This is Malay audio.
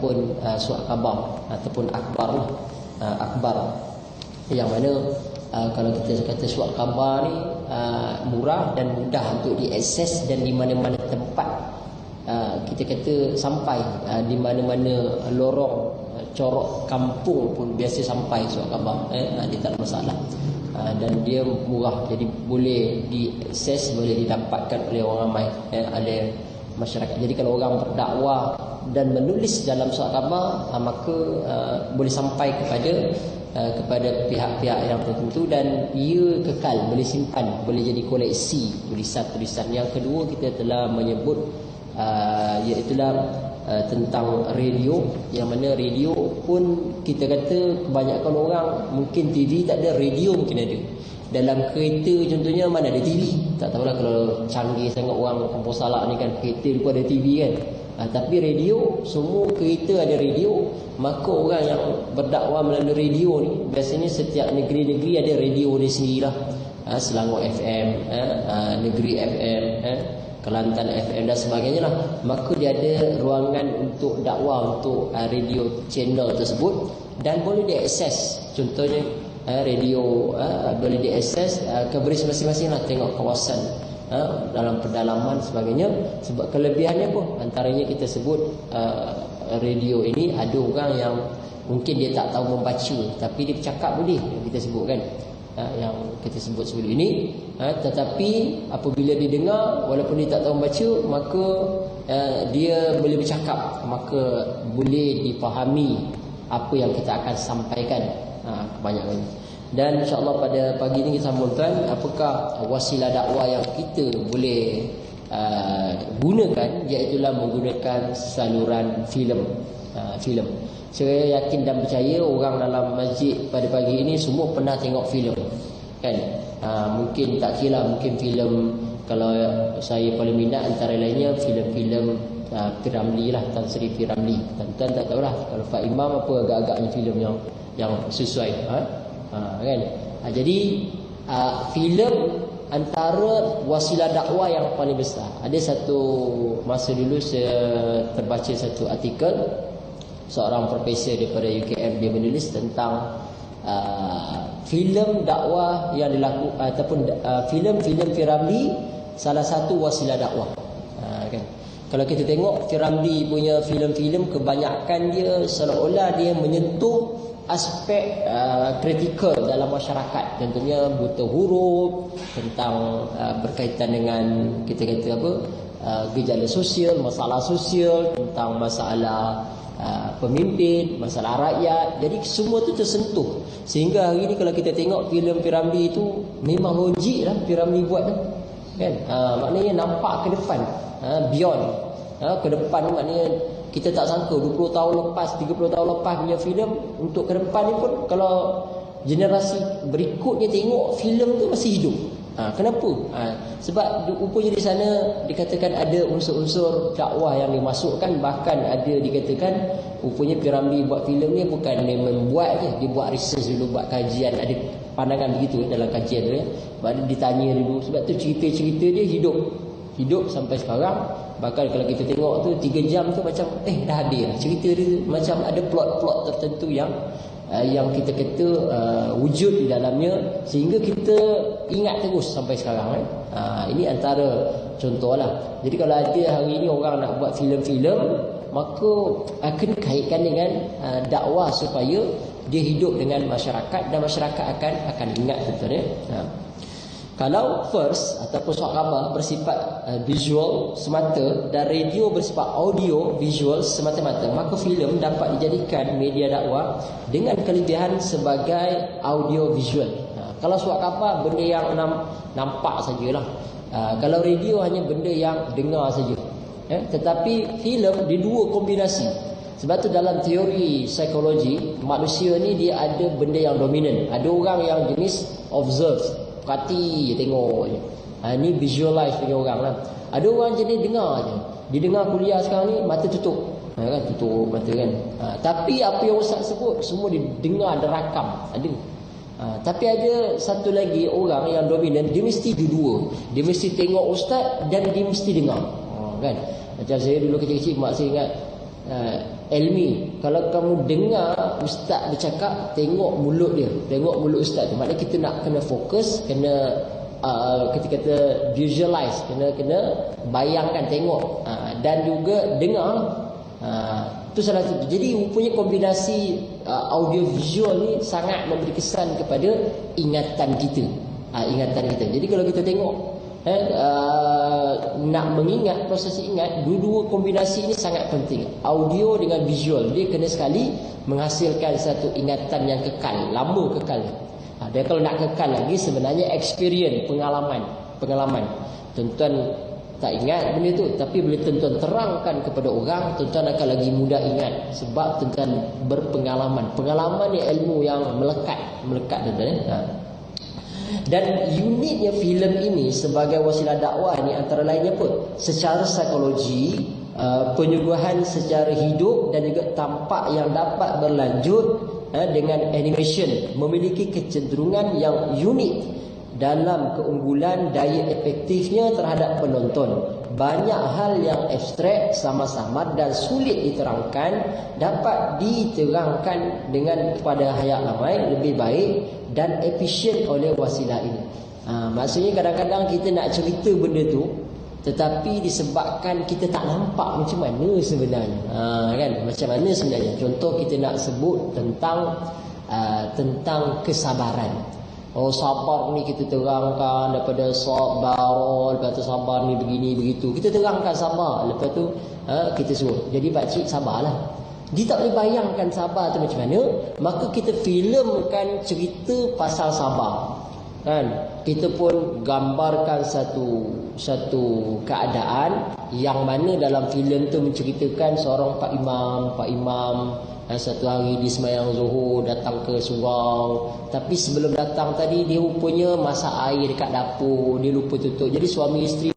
pun surat khabar ataupun akhbar lah. Akhbar yang mana kalau kita kata surat khabar ni murah dan mudah untuk diakses, dan di mana-mana tempat kita kata sampai, di mana-mana lorong corok kampung pun biasa sampai surat khabar. Dia tak ada masalah. Dan dia murah, jadi boleh diakses, boleh didapatkan oleh orang ramai, oleh masyarakat. Jadi kalau orang berdakwah dan menulis dalam surat khabar, maka boleh sampai kepada pihak-pihak yang tertentu, dan ia kekal, boleh simpan, boleh jadi koleksi tulisan-tulisan. Yang kedua, kita telah menyebut iaitulah tentang radio, yang mana radio pun kita kata kebanyakan orang mungkin TV tak ada, radio mungkin ada. Dalam kereta contohnya mana ada TV? Tak tahulah, kalau canggih sangat orang kampung Salak ni kan, kereta dia pun ada TV kan. Tapi radio, semua kereta ada radio. Maka orang yang berdakwah melalui radio ni, biasanya setiap negeri-negeri ada radio dia sendirilah. Selangor FM, Negeri FM, Kelantan FM dan sebagainya lah. Maka dia ada ruangan untuk dakwah untuk radio channel tersebut, dan boleh diakses. Contohnya radio boleh diakses, coverage masing-masing lah, tengok kawasan dalam pedalaman sebagainya. Sebab kelebihannya pun antaranya kita sebut radio ini, ada orang yang mungkin dia tak tahu membaca tapi dia bercakap boleh, kita sebut kan, yang kita sebut sebelum ini. Tetapi apabila dia dengar, walaupun dia tak tahu membaca, maka dia boleh bercakap, maka boleh dipahami apa yang kita akan sampaikan kebanyakan. Dan insya-Allah pada pagi ini kita sambungkan apakah wasilah dakwah yang kita boleh gunakan, iaitu menggunakan saluran filem. Saya yakin dan percaya orang dalam masjid pada pagi ini semua pernah tengok filem kan. Mungkin tak kira, mungkin filem, kalau saya paling minat antara lainnya filem-filem P.Ramlee lah, Tan Sri P.Ramlee. Tuan-tuan tak tahulah kalau Pak Imam apa agak-agaknya filem yang sesuai kan. Jadi filem antara wasilah dakwah yang paling besar. Ada satu masa dulu saya terbaca satu artikel seorang profesor daripada UKM, dia menulis tentang filem dakwah yang dilakukan ataupun filem-filem P.Ramlee salah satu wasilah dakwah. Kan. Kalau kita tengok P.Ramlee punya filem-filem, kebanyakan dia seolah-olah dia menyentuh aspek kritikal dalam masyarakat. Contohnya buta huruf, tentang berkaitan dengan kita kata apa, gejala sosial, masalah sosial, tentang masalah pemimpin, masalah rakyat. Jadi semua tu tersentuh. Sehingga hari ni kalau kita tengok filem P.Ramlee itu memang logik lah P.Ramlee buat tu kan. Maknanya nampak ke depan, beyond ke depan. Maknanya kita tak sangka 20 tahun lepas, 30 tahun lepas punya filem, untuk ke depan ni pun kalau generasi berikutnya tengok filem tu masih hidup. Kenapa? Sebab rupanya di sana dikatakan ada unsur-unsur dakwah yang dimasukkan. Bahkan ada dikatakan rupanya P.Ramlee buat filem ni bukan dia membuat je, dia buat research dulu, buat kajian. Ada pandangan begitu dalam kajian tu ya. Baru ditanya dulu. Sebab tu cerita-cerita dia hidup sampai sekarang. Bahkan kalau kita tengok tu 3 jam tu macam dah habis lah. Cerita dia macam ada plot-plot tertentu yang kita kata wujud di dalamnya, sehingga kita ingat terus sampai sekarang. Ini antara contoh lah. Jadi kalau ada hari ini orang nak buat filem-filem, maka akan kaitkan dengan dakwah supaya dia hidup dengan masyarakat, dan masyarakat akan ingat tentunya. Kalau first ataupun surat khabar bersifat visual semata dan radio bersifat audio visual semata-mata, maka filem dapat dijadikan media dakwah dengan kelebihan sebagai audio visual. Kalau surat khabar benda yang nampak sajalah. Kalau radio hanya benda yang dengar saja. Tetapi filem dia dua kombinasi. Sebab tu dalam teori psikologi, manusia ni dia ada benda yang dominan. Ada orang yang jenis observe, perhati je, tengok je. Ni visualize punya orang lah. Ada orang jenis dengar je. Dia dengar kuliah sekarang ni, mata tutup. Kan, tutup mata kan. Tapi apa yang Ustaz sebut, semua dia dengar, dia rakam. Ada. Tapi ada satu lagi orang yang dominan, dia mesti dua-dua. Dia mesti tengok Ustaz dan dia mesti dengar. Kan. Macam saya dulu kecil-kecil, mak saya ingat ilmi. Kalau kamu dengar ustaz bercakap, tengok mulut dia, tengok mulut ustaz tu. Maknanya kita nak kena fokus, kena kita kata visualize, kena bayangkan, tengok, dan juga dengar. Itu salah satu. Jadi rupanya kombinasi audio visual ni sangat memberi kesan kepada ingatan kita. Ingatan kita. Jadi kalau kita tengok, nak mengingat, proses ingat, dua-dua kombinasi ini sangat penting. Audio dengan visual, dia kena sekali menghasilkan satu ingatan yang kekal, lama kekal. Dan kalau nak kekal lagi, sebenarnya experience, pengalaman. Tuan-tuan tak ingat benda tu, tapi bila tuan-tuan terangkan kepada orang, tuan-tuan akan lagi mudah ingat, sebab tuan-tuan berpengalaman. Pengalaman ni ilmu yang melekat tuan-tuan. Dan uniknya filem ini sebagai wasilah dakwah ni antara lainnya pun secara psikologi, penyuluhan secara hidup dan juga tampak yang dapat berlanjut dengan animation, memiliki kecenderungan yang unik dalam keunggulan daya efektifnya terhadap penonton. Banyak hal yang abstrak, samar-samar dan sulit diterangkan dapat diterangkan dengan kepada khalayak ramai lebih baik dan efisien oleh wasilah ini. Maksudnya kadang-kadang kita nak cerita benda tu, tetapi disebabkan kita tak nampak macam mana sebenarnya. Kan? Macam mana sebenarnya? Contoh kita nak sebut tentang kesabaran. Oh, sabar ni kita terangkan daripada sabar, lepas tu sabar ni begini begitu. Kita terangkan sabar, lepas tu kita suruh jadi pakcik sabarlah. Dia tak boleh bayangkan sabar tu macam mana, maka kita filmkan cerita pasal sabar. Kan? Kita pun gambarkan satu keadaan yang mana dalam filem tu menceritakan seorang pak imam satu hari di sembahyang Zuhur datang ke surau, tapi sebelum datang tadi dia rupanya masak air dekat dapur, dia lupa tutup. Jadi suami isteri